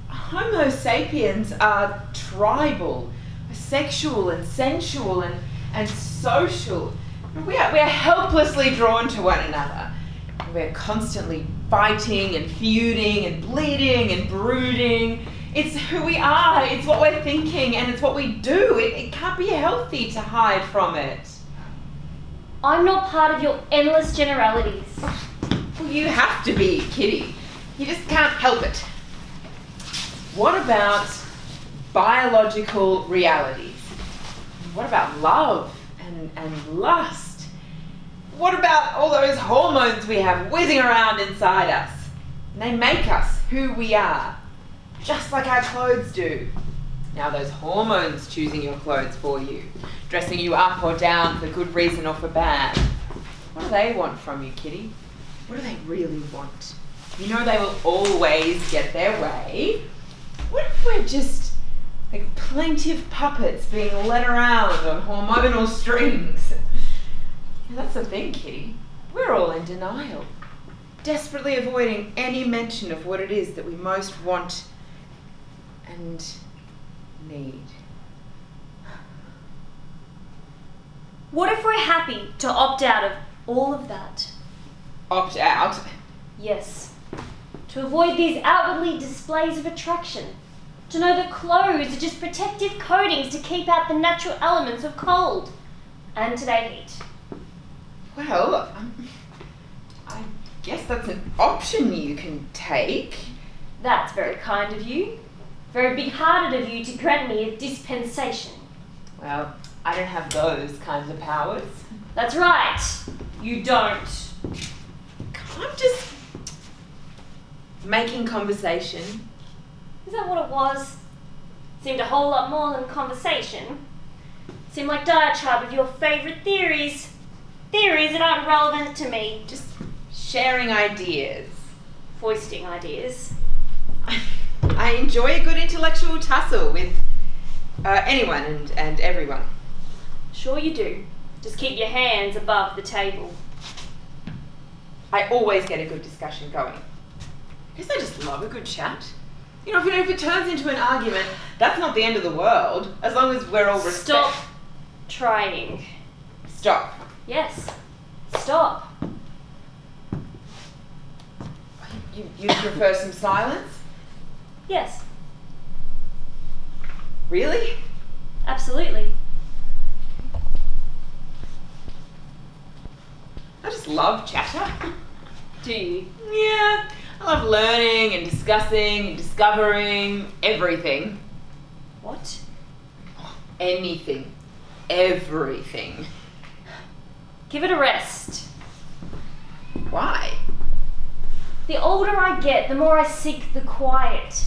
Homo sapiens are tribal, sexual and sensual and social. We are helplessly drawn to one another. We're constantly fighting and feuding and bleeding and brooding. It's who we are, it's what we're thinking, and it's what we do. It can't be healthy to hide from it. I'm not part of your endless generalities. Well, you have to be, Kitty. You just can't help it. What about biological realities? What about love and lust? What about all those hormones we have whizzing around inside us? And they make us who we are, just like our clothes do. Now those hormones choosing your clothes for you, dressing you up or down for good reason or for bad. What do they want from you, Kitty? What do they really want? You know they will always get their way. What if we're just like plaintive puppets being led around on hormonal strings? And that's the thing, Kitty. We're all in denial, desperately avoiding any mention of what it is that we most want and need. What if we're happy to opt out of all of that? Opt out? Yes. To avoid these outwardly displays of attraction. To know that clothes are just protective coatings to keep out the natural elements of cold and today heat. Well, I guess that's an option you can take. That's very kind of you. Very big-hearted of you to grant me a dispensation. Well, I don't have those kinds of powers. That's right. You don't. I'm just making conversation. Is that what it was? Seemed a whole lot more than conversation. Seemed like diatribe of your favourite theories. Theories that aren't relevant to me. Just sharing ideas. Foisting ideas. I enjoy a good intellectual tussle with anyone and everyone. Sure you do. Just keep your hands above the table. I always get a good discussion going. I guess I just love a good chat. You know, if it turns into an argument, that's not the end of the world, as long as we're all Stop trying. Stop. Yes. Stop. You prefer some silence? Yes. Really? Absolutely. I just love chatter. Do you? Yeah. I love learning and discussing and discovering everything. What? Anything. everything. Give it a rest. Why? The older I get, the more I seek the quiet.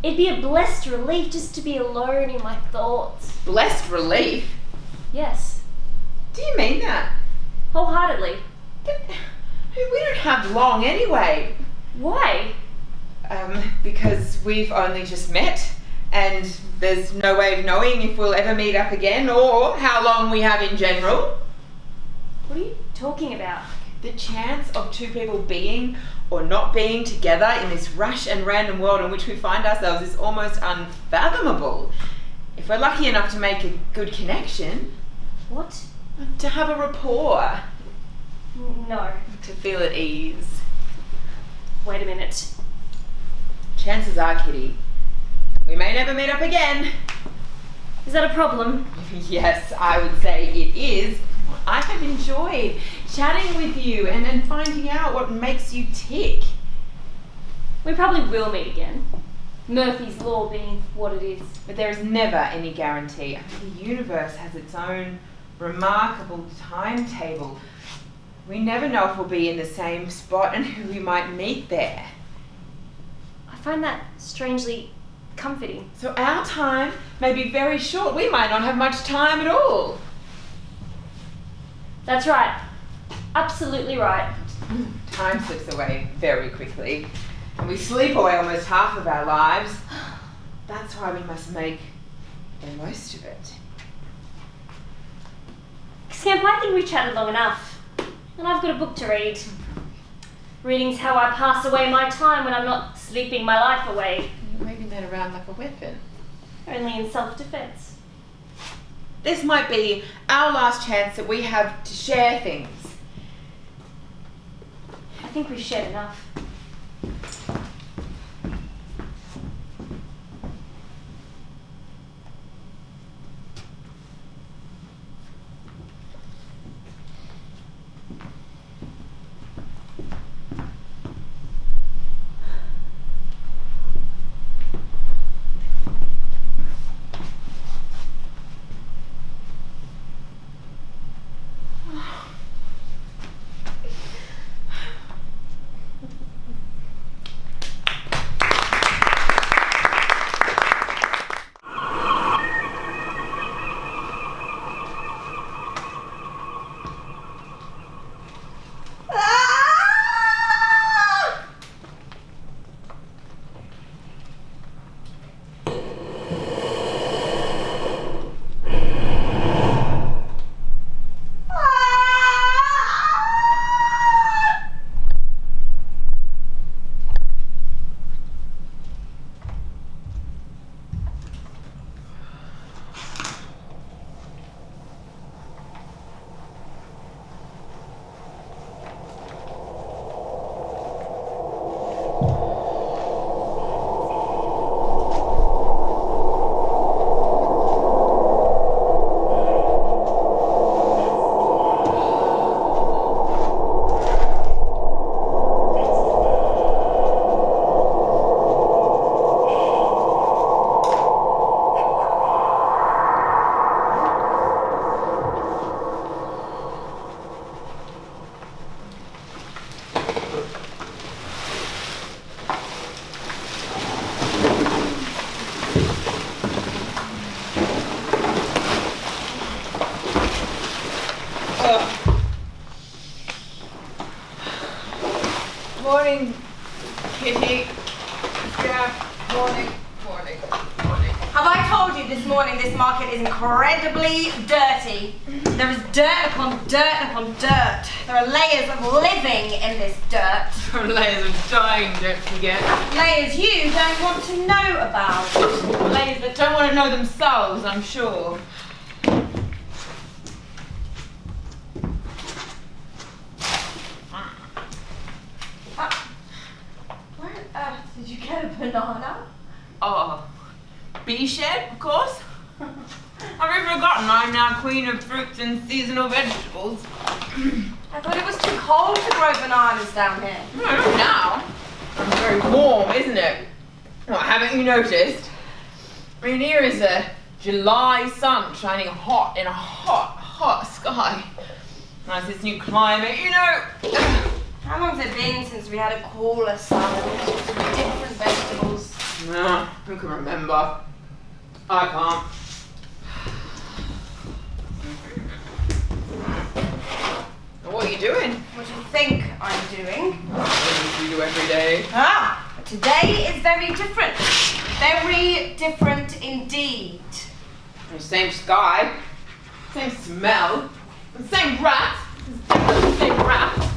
It'd be a blessed relief just to be alone in my thoughts. Blessed relief? Yes, Do you mean that? wholeheartedly. But we don't have long anyway. Why? Because we've only just met, and there's no way of knowing if we'll ever meet up again or how long we have in general. What are you talking about? The chance of two people being or not being together in this rush and random world in which we find ourselves is almost unfathomable. If we're lucky enough to make a good connection, What? to have a rapport, No. to feel at ease. Wait a minute. Chances are, Kitty, we may never meet up again. Is that a problem? Yes, I would say it is. I have enjoyed chatting with you and then finding out what makes you tick. We probably will meet again. Murphy's Law being what it is. But there is never any guarantee. I mean, the universe has its own remarkable timetable. We never know if we'll be in the same spot and who we might meet there. I find that strangely comforting. So our time may be very short. We might not have much time at all. That's right. Absolutely right. Time slips away very quickly, and we sleep away almost half of our lives. That's why we must make the most of it. Scamp, I think we chatted long enough. And I've got a book to read. Reading's how I pass away my time when I'm not sleeping my life away. You're waving that around like a weapon. Only in self-defense. This might be our last chance that we have to share things. I think we've shared enough. Morning, Kitty. Yeah, morning. Have I told you this morning this market is incredibly dirty? There is dirt upon dirt upon dirt. There are layers of living in this dirt. There are layers of dying, don't forget. Layers you don't want to know about. Layers that don't want to know themselves, I'm sure. Where on earth did you get a banana? Oh, bee shed, of course. Have you forgotten I'm now queen of fruits and seasonal vegetables? I thought it was too cold to grow bananas down here. No, not now. It's very warm, isn't it? Well, haven't you noticed? I mean, here is a July sun shining hot in a hot, hot sky. Nice, this new climate, you know. How long's it been since we had a cooler summer with different vegetables? Nah, who can remember? I can't. What are you doing? What do you think I'm doing? What do you do every day? But today is very different. Very different indeed. Same sky, same smell, same rat. Same rat.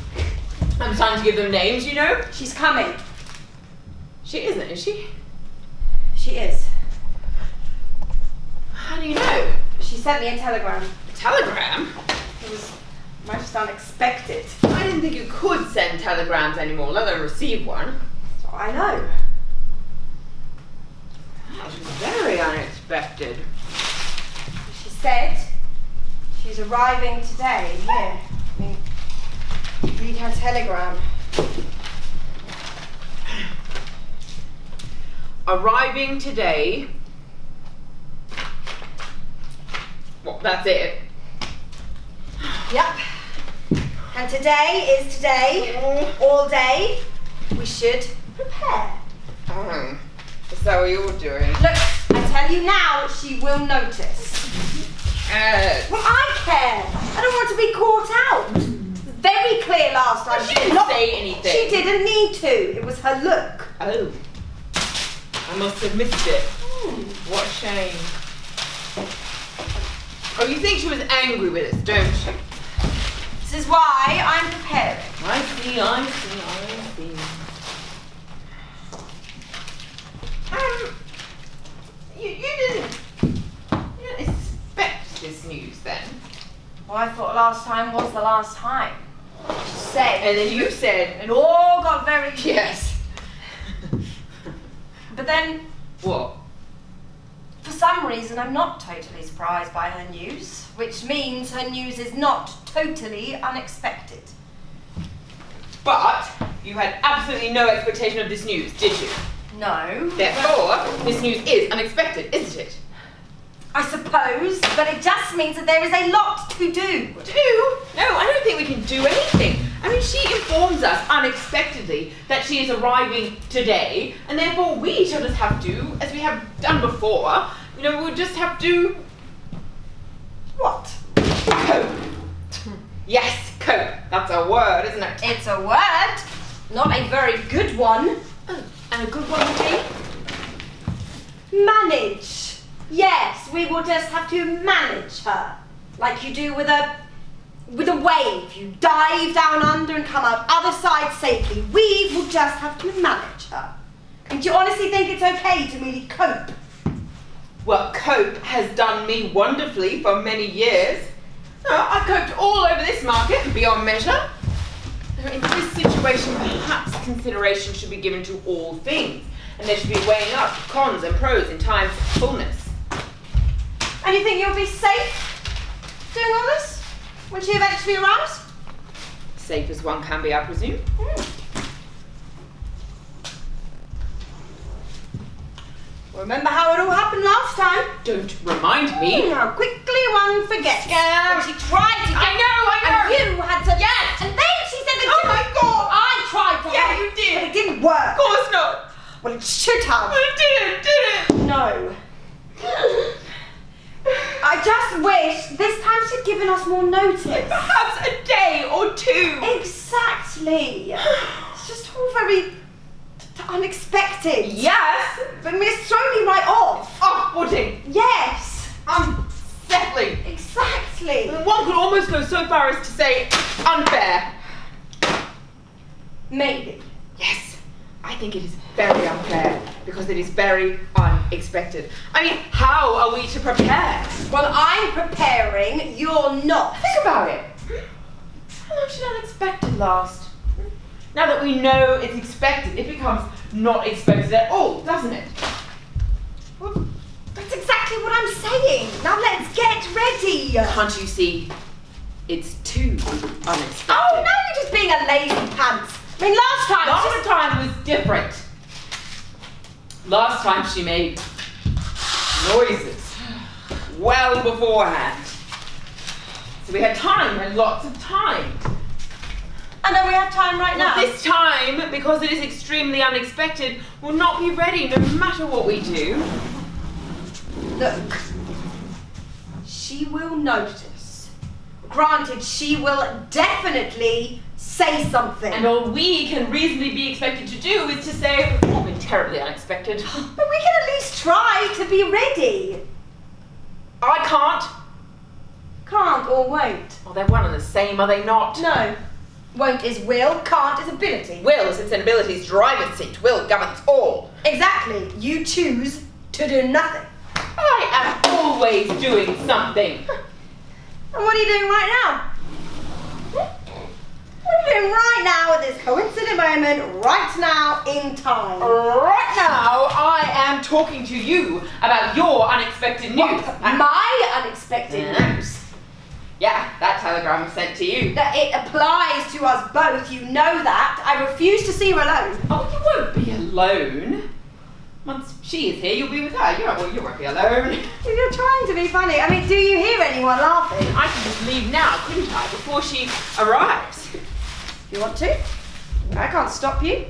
I'm trying to give them names, you know? She's coming. She isn't, is she? She is. How do you know? She sent me a telegram. A telegram? It was most unexpected. I didn't think you could send telegrams anymore, let alone receive one. So I know. That was very unexpected. She said she's arriving today. Here, read her telegram. Arriving today. Well, that's it. Yep. And today is today. All day. We should prepare. Is that what you're doing? Look, I tell you now, she will notice. Well, I care. I don't want to be caught out. Very clear last time. She didn't say anything. She didn't need to. It was her look. Oh. I must have missed it. What a shame. Oh, you think she was angry with us, don't you? This is why I'm preparing. I see. You didn't expect this news then? Well, I thought last time was the last time. She said. And then you said, It all got very... yes. But then, What? for some reason, I'm not totally surprised by her news, which means her news is not totally unexpected. But you had absolutely no expectation of this news, did you? No. Therefore, this news is unexpected, isn't it? I suppose, but it just means that there is a lot to do. Do? No, I don't think we can do anything. I mean, she informs us unexpectedly that she is arriving today, and therefore we shall just have to, as we have done before, we'll just have to... What? Cope. Yes, cope. That's a word, isn't it? It's a word, not a very good one. Oh, and a good one indeed? Manage. Yes, we will just have to manage her. Like you do with a wave. You dive down under and come out other side safely. We will just have to manage her. And do you honestly think it's okay to merely cope? Well, cope has done me wonderfully for many years. I've coped all over this market, beyond measure. In this situation, perhaps consideration should be given to all things, and there should be a weighing up of cons and pros in times of fullness. And you think you'll be safe doing all this when she eventually arrives? Safe as one can be, I presume. Remember how it all happened last time? Don't remind me. How quickly one forgets. Scam. When she tried to get... I know. And you had to... Yes. And then she said that... Oh my God. I tried to... Yeah, you did. But it didn't work. Of course not. Well, it should have. But it didn't, did it? No. I just wish this time she'd given us more notice. Perhaps a day or two. Exactly. It's just all very unexpected. Yes. But it's thrown me right off. Off-putting. Yes. Unsettling. Exactly. One could almost go so far as to say unfair. Maybe. Yes, I think it is very unfair because it is very unexpected. I mean, how are we to prepare? Well, I'm preparing. You're not. Think about it. How long should unexpected last? Now that we know it's expected, it becomes not expected at all, doesn't it? Well, that's exactly what I'm saying. Now let's get ready. Can't you see? It's too unexpected. Oh, now you're just being a lazy pants. I mean, Last time was different. Last time she made noises. well beforehand. So we had time, and lots of time. And then we have time right now. Well, this time, because it is extremely unexpected, will not be ready no matter what we do. Look, she will notice. Granted, she will definitely say something. And all we can reasonably be expected to do is to say, it's all been terribly unexpected. But we can at least try to be ready. I can't. Can't or won't? Well, they're one and the same, are they not? No. Won't is will, can't is ability. Will is its ability's driver's seat. Will governs all. Exactly. You choose to do nothing. I am always doing something. And what are you doing right now? What are you doing right now at this coincident moment, right now in time? Right now, I am talking to you about your unexpected news. My unexpected news. Yeah, that telegram was sent to you. That it applies to us both, you know that. I refuse to see you alone. Oh, you won't be alone. Once she is here, you'll be with her. You won't be alone. You're trying to be funny. I mean, do you hear anyone laughing? I can just leave now, couldn't I, before she arrives? You want to? I can't stop you.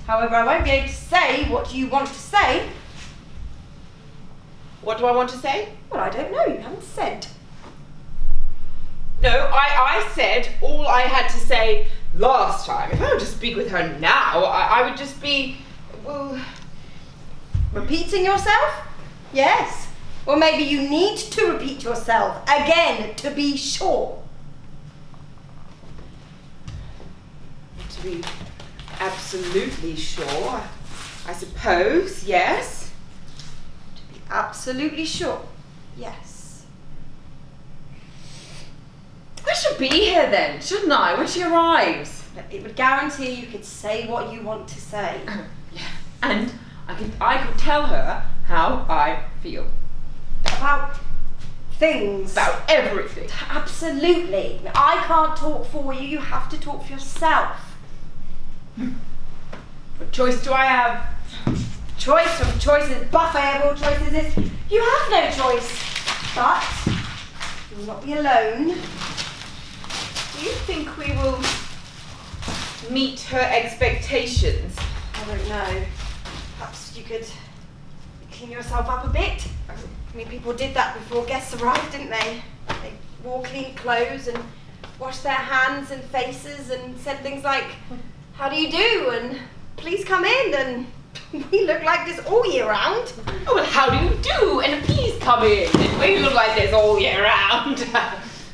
However, I won't be able to say what you want to say. What do I want to say? Well, I don't know. You haven't said. No, I said all I had to say last time. If I were to speak with her now, I would just be, well... Repeating yourself? Yes. Or maybe you need to repeat yourself again to be sure. To be absolutely sure, I suppose, yes. To be absolutely sure, yes. I should be here then, shouldn't I, when she arrives? It would guarantee you could say what you want to say. Yeah. And I could tell her how I feel. About things. About everything. Absolutely. I can't talk for you. You have to talk for yourself. What choice do I have? Choice from choices, buffet of all choices is you have no choice. But you will not be alone. Do you think we will meet her expectations? I don't know. Perhaps you could clean yourself up a bit. I mean, people did that before guests arrived, didn't they? They wore clean clothes and washed their hands and faces and said things like, "How do you do?" and "Please come in," and we look like this all year round. Oh, well, how do you do? And please come in. And we look like this all year round.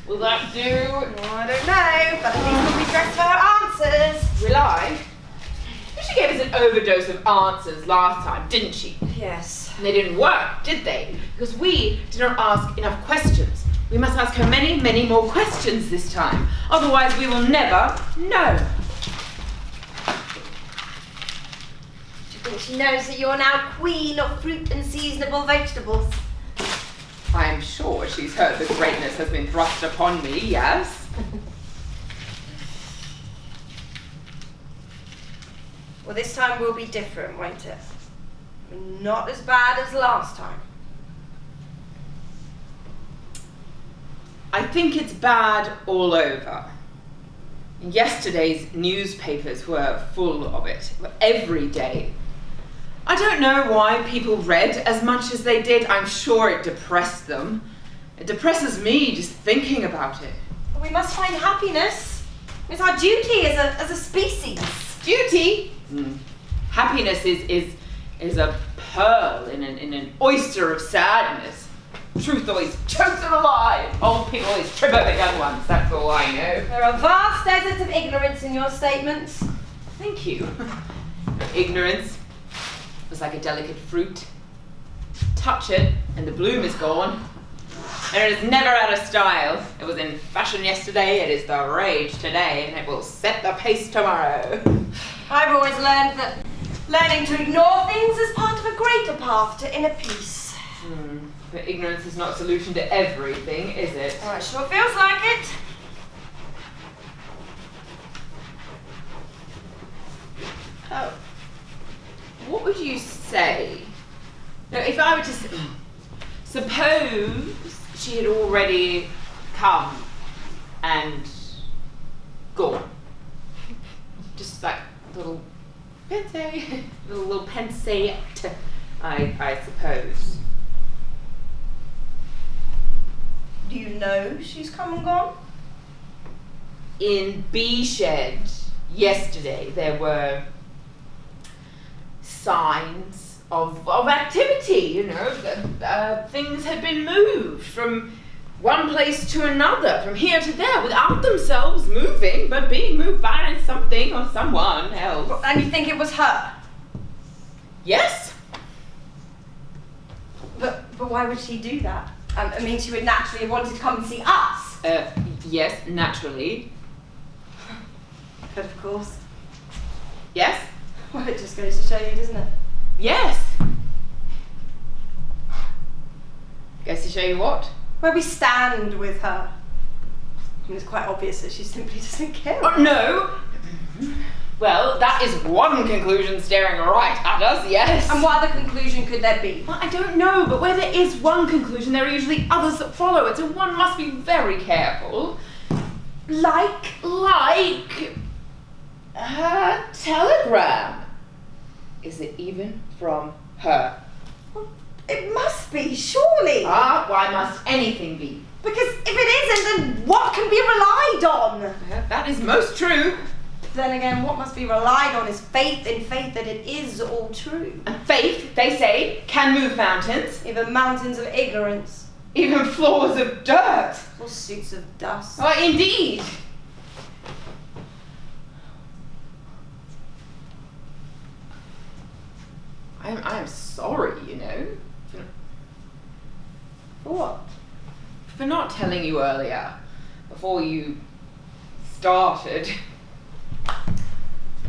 Will that do? Oh, I don't know, but at least we'll be dressed for her answers. Will I? She gave us an overdose of answers last time, didn't she? Yes. And they didn't work, did they? Because we did not ask enough questions. We must ask her many, many more questions this time. Otherwise, we will never know. Do you think she knows that you're now queen of fruit and seasonable vegetables? I am sure she's heard that greatness has been thrust upon me, yes. Well, this time will be different, won't it? Not as bad as last time. I think it's bad all over. Yesterday's newspapers were full of it, every day. I don't know why people read as much as they did. I'm sure it depressed them. It depresses me just thinking about it. We must find happiness. It's our duty as a species. Duty? Happiness is a pearl in an oyster of sadness. Truth always chokes them alive. Old people always trip over young ones, that's all I know. There are vast deserts of ignorance in your statements. Thank you. Ignorance was like a delicate fruit. Touch it and the bloom is gone. And it is never out of style. It was in fashion yesterday, it is the rage today, and it will set the pace tomorrow. I've always learned that learning to ignore things is part of a greater path to inner peace. But ignorance is not a solution to everything, is it? Oh, it sure feels like it. What would you say? Now, if I were to Suppose she had already come and gone. Just like little pensette, I suppose. Do you know she's come and gone? In B Shed yesterday, there were signs of activity, you know. Things had been moved from one place to another, from here to there, without themselves moving, but being moved by something or someone else. And you think it was her? Yes? But why would she do that? I mean, she would naturally have wanted to come and see us. Yes, naturally. But of course. Yes? Well, it just goes to show you, doesn't it? Yes. Goes to show you what? Where we stand with her. I mean, it's quite obvious that she simply doesn't care. Oh, no. Well, that is one conclusion staring right at us, yes. And what other conclusion could there be? Well, I don't know, but where there is one conclusion, there are usually others that follow it, so one must be very careful. Like her telegram. Is it even from her? Well, it must be, surely. Ah, why must anything be? Because if it isn't, then what can be relied on? That is most true. Then again, what must be relied on is faith in faith that it is all true. And faith, they say, can move mountains. Even mountains of ignorance. Even floors of dirt. Or suits of dust. Oh, indeed. I am sorry, you know. For what? For not telling you earlier, before you started.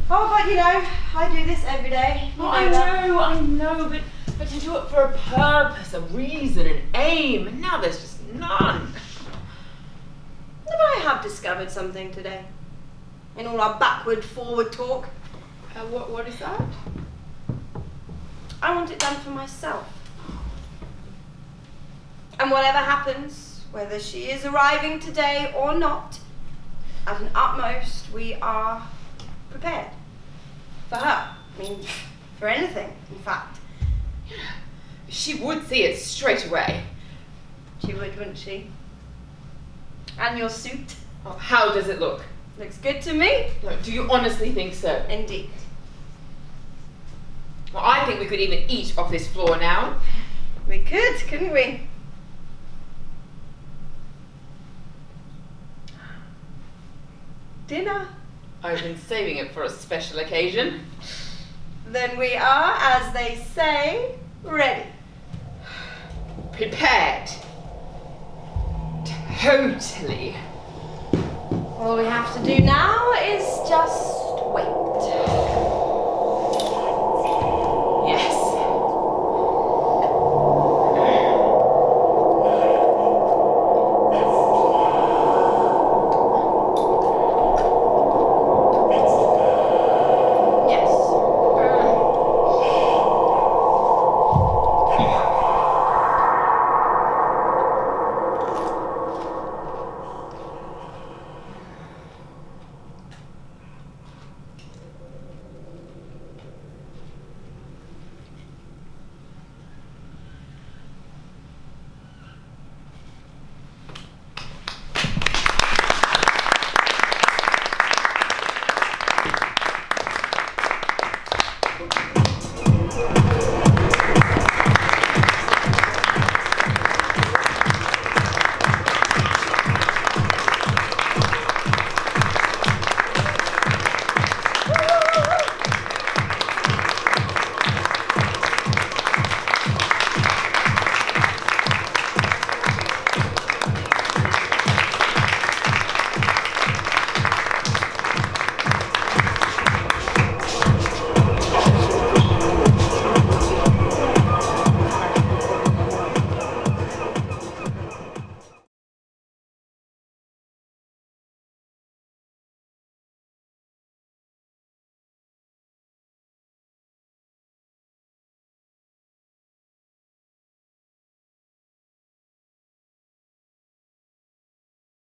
Oh, but you know, I do this every day. You Oh, know I know, but to do it for a purpose, a reason, an aim, and now there's just none. But I have discovered something today. In all our backward, forward talk. What is that? I want it done for myself. And whatever happens, whether she is arriving today or not, at an utmost we are prepared. For her. I mean, for anything, in fact. She would see it straight away. She would, wouldn't she? And your suit? Oh, how does it look? Looks good to me. No, do you honestly think so? Indeed. Well, I think we could even eat off this floor now. We could, couldn't we? Dinner. I've been saving it for a special occasion. Then we are, as they say, ready. Prepared. Totally. All we have to do now is just